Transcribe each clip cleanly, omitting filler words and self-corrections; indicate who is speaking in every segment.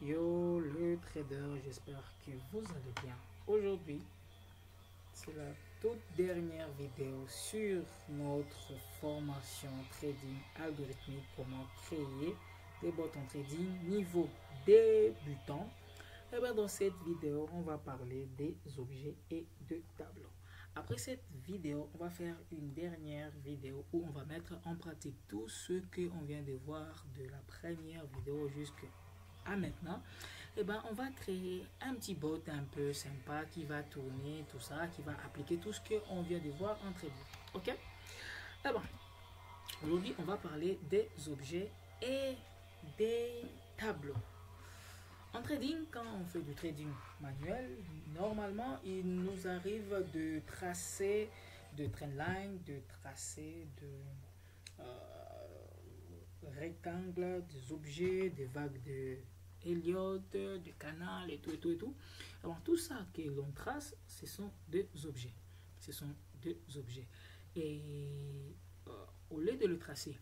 Speaker 1: Yo le trader, j'espère que vous allez bien. Aujourd'hui, c'est la toute dernière vidéo sur notre formation trading algorithmique, comment créer des bots en trading niveau débutant. Et bien dans cette vidéo, on va parler des objets et de tableaux. Après cette vidéo, on va faire une dernière vidéo où on va mettre en pratique tout ce qu'on vient de voir de la première vidéo jusqu'à maintenant. Et ben, on va créer un petit bot un peu sympa qui va tourner tout ça, qui va appliquer tout ce qu'on vient de voir en trading. Ok? Et ben, aujourd'hui, on va parler des objets et des tableaux. En trading, quand on fait du trading manuel, normalement, il nous arrive de tracer de trendline, de tracer de rectangles, des objets, des vagues de Elliott, du canal et tout et tout et tout. Alors tout ça que l'on trace, ce sont des objets. Ce sont des objets. Et au lieu de le tracer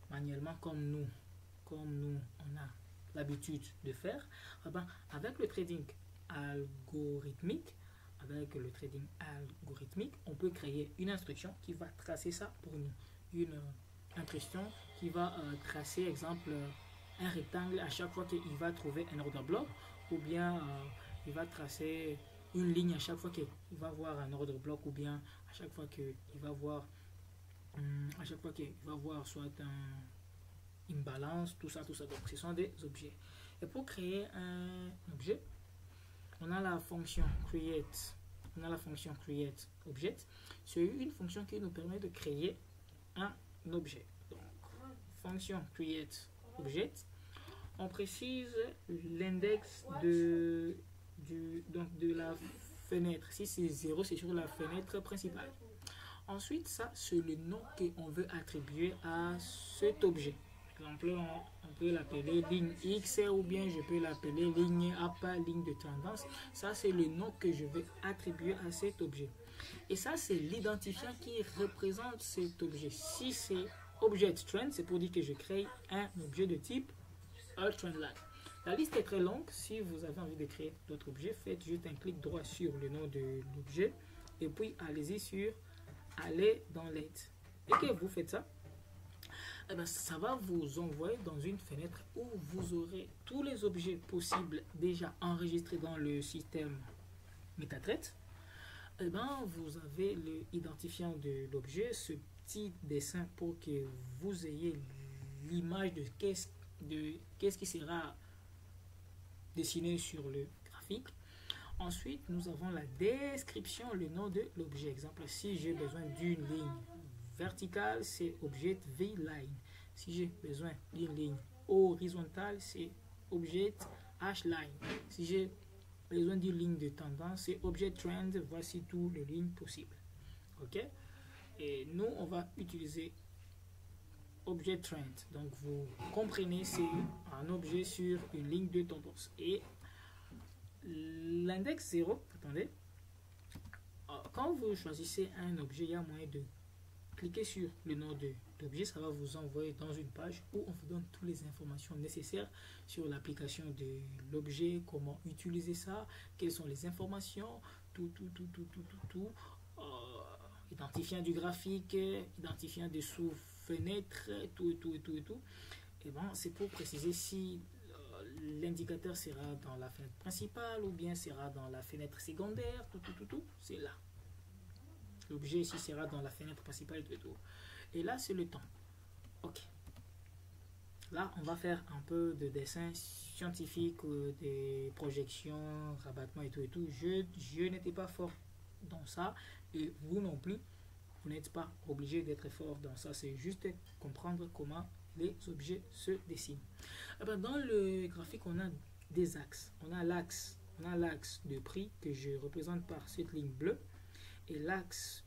Speaker 1: manuellement comme nous on a l'habitude de faire, eh ben, avec le trading algorithmique, on peut créer une instruction qui va tracer ça pour nous. Une instruction qui va tracer, exemple, un rectangle à chaque fois qu'il va trouver un ordre bloc, ou bien il va tracer une ligne à chaque fois qu'il va voir un ordre bloc, ou bien à chaque fois qu'il va voir soit une balance, tout ça, tout ça. Donc ce sont des objets. Et pour créer un objet, on a la fonction create. Object. C'est une fonction qui nous permet de créer un objet. Donc, fonction create object. On précise l'index de la fenêtre. Si c'est 0, c'est sur la fenêtre principale. Ensuite, ça, c'est le nom qu'on veut attribuer à cet objet. Par exemple, on peut l'appeler ligne X ou bien je peux l'appeler ligne up, ligne de tendance. Ça, c'est le nom que je vais attribuer à cet objet. Et ça, c'est l'identifiant qui représente cet objet. Si c'est object trend, c'est pour dire que je crée un objet de type trendline. La liste est très longue. Si vous avez envie de créer d'autres objets, faites juste un clic droit sur le nom de l'objet et puis allez-y sur aller dans l'aide. Et que vous faites ça, eh bien, ça va vous envoyer dans une fenêtre où vous aurez tous les objets possibles déjà enregistrés dans le système MetaTrader. Eh bien, vous avez l'identifiant de l'objet, ce petit dessin pour que vous ayez l'image de qu'est-ce qui sera dessiné sur le graphique. Ensuite, nous avons la description, le nom de l'objet. Exemple, si j'ai besoin d'une ligne verticale, c'est object V-line. Si j'ai besoin d'une ligne horizontale, c'est object H-line. Si j'ai besoin d'une ligne de tendance, c'est object trend. Voici toutes les lignes possibles. Ok? Et nous, on va utiliser object trend. Donc, vous comprenez, c'est un objet sur une ligne de tendance. Et l'index 0, attendez, quand vous choisissez un objet, il y a moyen de cliquer sur le nom de l'objet, ça va vous envoyer dans une page où on vous donne toutes les informations nécessaires sur l'application de l'objet, comment utiliser ça, quelles sont les informations, tout, identifiant du graphique, identifiant des sous-fenêtres, tout. Et bon, c'est pour préciser si l'indicateur sera dans la fenêtre principale ou bien sera dans la fenêtre secondaire, tout, c'est là. L'objet ici sera dans la fenêtre principale, tout. Et là, c'est le temps. Ok. Là, on va faire un peu de dessin scientifique, des projections, rabattements et tout. Je n'étais pas fort dans ça et vous non plus. Vous n'êtes pas obligé d'être fort dans ça. C'est juste comprendre comment les objets se dessinent. Et bien, dans le graphique, on a des axes. On a l'axe de prix que je représente par cette ligne bleue et l'axe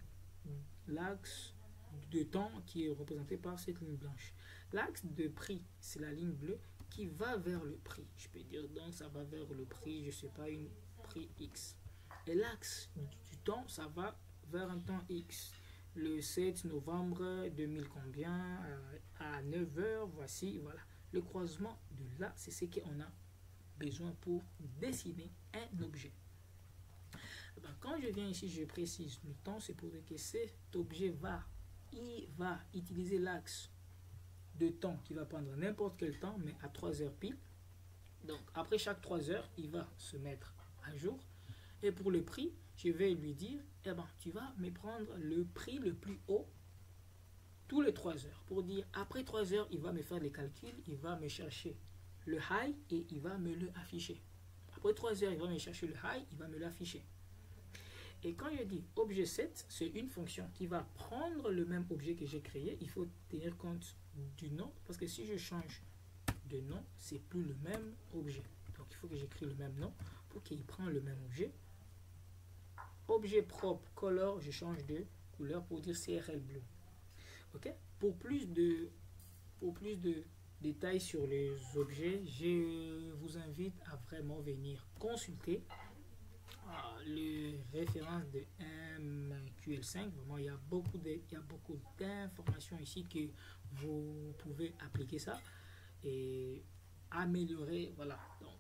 Speaker 1: de temps qui est représenté par cette ligne blanche. L'axe de prix, c'est la ligne bleue qui va vers le prix. Je peux dire donc ça va vers le prix, je ne sais pas, une prix X. Et l'axe du temps, ça va vers un temps X. Le 7 novembre 2000 combien à 9h, voici, voilà. Le croisement de là, c'est ce qu'on a besoin pour dessiner un objet. Ben, quand je viens ici, je précise le temps, c'est pour dire que cet objet il va utiliser l'axe de temps qui va prendre n'importe quel temps, mais à 3 heures pile. Donc après chaque 3 heures, il va se mettre à jour. Et pour le prix, je vais lui dire, eh ben, tu vas me prendre le prix le plus haut tous les 3 heures. Pour dire, après 3 heures, il va me faire les calculs, il va me chercher le high et il va me le afficher. Après 3 heures, il va me chercher le high, il va me l'afficher. Et quand je dis objet set, c'est une fonction qui va prendre le même objet que j'ai créé. Il faut tenir compte du nom, parce que si je change de nom, c'est plus le même objet. Donc il faut que j'écris le même nom pour qu'il prenne le même objet. Objet propre, color, je change de couleur pour dire CRL bleu. Ok? Pour plus de détails sur les objets, je vous invite à vraiment venir consulter les références de MQL5. Vraiment, il y a beaucoup d'informations ici que vous pouvez appliquer ça et améliorer. Voilà. Donc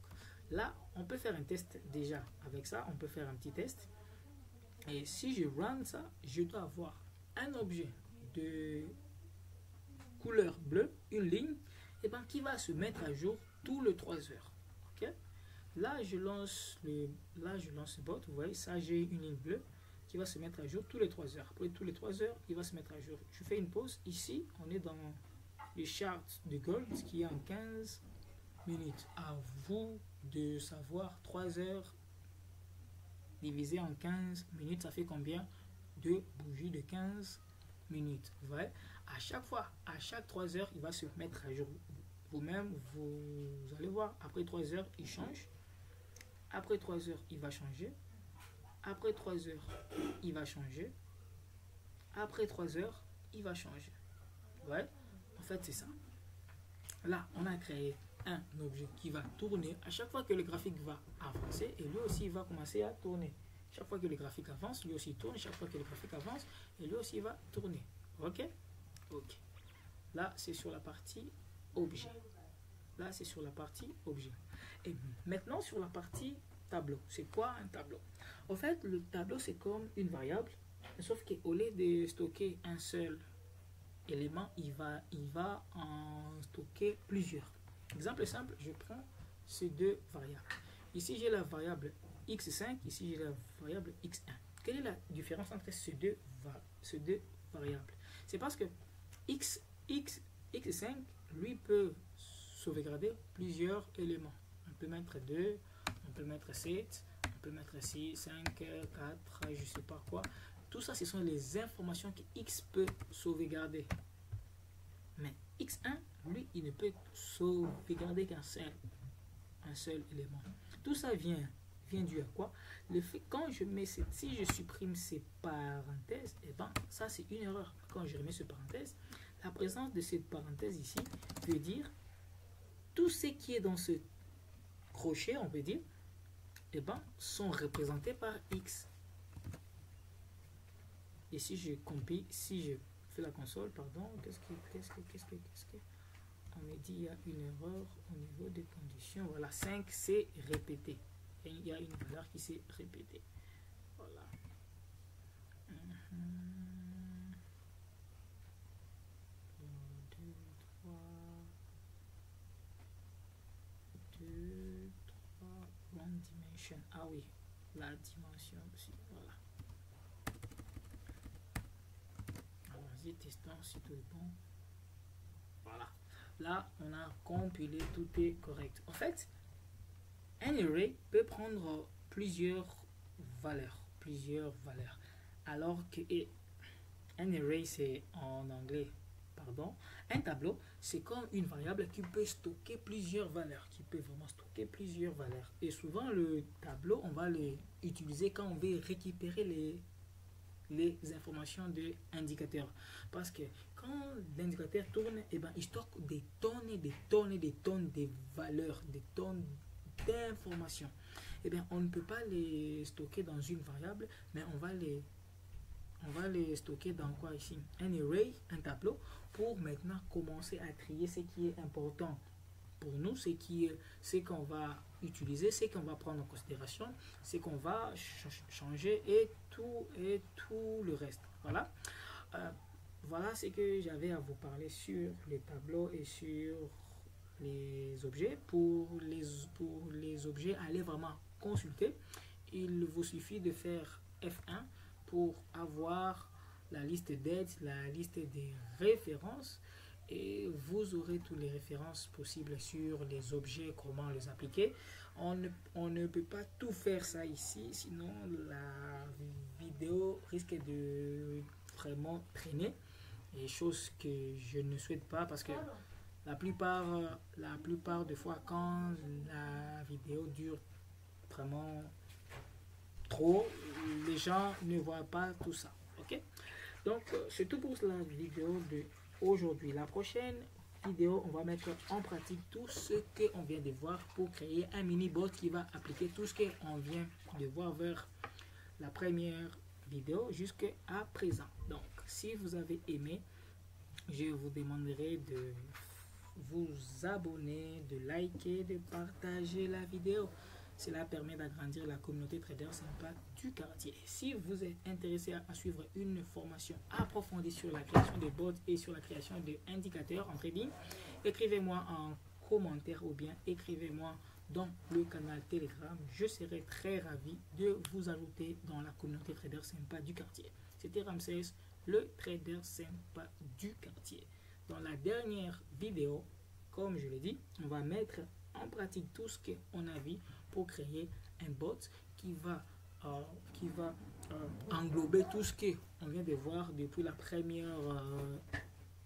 Speaker 1: là, on peut faire un test déjà avec ça. On peut faire un petit test. Et si je run ça, je dois avoir un objet de couleur bleue, une ligne, et ben, qui va se mettre à jour tous les 3 heures. Ok? Là, je lance le bot. Vous voyez, ça, j'ai une ligne bleue qui va se mettre à jour tous les 3 heures. Après tous les 3 heures, il va se mettre à jour. Je fais une pause. Ici, on est dans le chart de Gold qui est en 15 minutes. À vous de savoir 3 heures divisé en 15 minutes, ça fait combien de bougies de 15 minutes. Vous voyez, à chaque fois, à chaque 3 heures, il va se mettre à jour. Vous-même, vous allez voir, après 3 heures, il change. Après 3 heures, il va changer. Après 3 heures, il va changer. Après 3 heures, il va changer. Ouais, en fait, c'est ça. Là, on a créé un objet qui va tourner à chaque fois que le graphique va avancer, et lui aussi il va commencer à tourner. Chaque fois que le graphique avance, lui aussi tourne. Chaque fois que le graphique avance, et lui aussi va tourner. Ok? Ok. Là, c'est sur la partie objet. Là, c'est sur la partie objet. Et maintenant, sur la partie tableau. C'est quoi un tableau? En fait, le tableau, c'est comme une variable, sauf qu'au lieu de stocker un seul élément, il va en stocker plusieurs. Exemple simple, je prends ces deux variables. Ici, j'ai la variable x5, ici, j'ai la variable x1. Quelle est la différence entre ces deux variables? C'est parce que x5, lui, peut sauvegarder plusieurs éléments. On peut mettre 2, on peut mettre 7, on peut mettre 6, 5, 4, je ne sais pas quoi. Tout ça, ce sont les informations que x peut sauvegarder. Mais x1, lui, il ne peut sauvegarder qu'un seul élément. Tout ça vient dû à quoi? Le fait, quand je mets si je supprime ces parenthèses, et ben ça c'est une erreur. Quand je remets ce parenthèse, la présence de cette parenthèse ici veut dire tout ce qui est dans ce crochet, on peut dire, et ben sont représentés par x. Et si je compile, si je fais la console, pardon, qu'est-ce que on me dit, il y a une erreur au niveau des conditions. Voilà, 5 c'est répété. Et il y a une valeur qui s'est répétée. Voilà. 2, 3, 1 dimension. Ah oui, la dimension aussi. Voilà. Allons-y, testons si tout est bon. Voilà. Là, on a compilé, tout est correct. En fait, un array peut prendre plusieurs valeurs. Alors que un array, c'est en anglais, pardon. Un tableau, c'est comme une variable qui peut stocker plusieurs valeurs, Et souvent, le tableau, on va l'utiliser quand on veut récupérer les informations de l'indicateur. Parce que quand l'indicateur tourne, et ben, il stocke des tonnes et des tonnes et des tonnes de valeurs, des tonnes d'informations. Et bien, on ne peut pas les stocker dans une variable, mais on va les stocker dans quoi ici? Un array, un tableau, pour maintenant commencer à trier ce qui est important pour nous, ce qu'on va utiliser, ce qu'on va prendre en considération, ce qu'on va changer et tout le reste. Voilà. Voilà ce que j'avais à vous parler sur les tableaux et sur les objets. Pour les objets, allez vraiment consulter. Il vous suffit de faire F1 pour avoir la liste d'aides, la liste des références, et vous aurez toutes les références possibles sur les objets, comment les appliquer. On ne peut pas tout faire ça ici, sinon la vidéo risque de vraiment traîner, et chose que je ne souhaite pas, parce que la plupart des fois, quand la vidéo dure vraiment trop, les gens ne voient pas tout ça. Ok, donc c'est tout pour la vidéo de aujourd'hui. La prochaine vidéo, on va mettre en pratique tout ce qu'on vient de voir pour créer un mini bot qui va appliquer tout ce qu'on vient de voir vers la première vidéo jusqu'à présent. Donc si vous avez aimé, je vous demanderai de vous abonner, de liker, de partager la vidéo. Cela permet d'agrandir la communauté trader sympa du quartier. Si vous êtes intéressé à suivre une formation approfondie sur la création de bots et sur la création d'indicateurs en trading, écrivez-moi en commentaire ou bien écrivez-moi dans le canal Telegram. Je serai très ravi de vous ajouter dans la communauté trader sympa du quartier. C'était Ramsès, le trader sympa du quartier. Dans la dernière vidéo, comme je l'ai dit, on va mettre en pratique tout ce qu'on a vu pour créer un bot qui va englober tout ce qu'on vient de voir depuis la première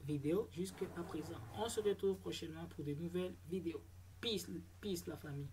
Speaker 1: vidéo jusqu'à présent. On se retrouve prochainement pour de nouvelles vidéos. Peace la famille.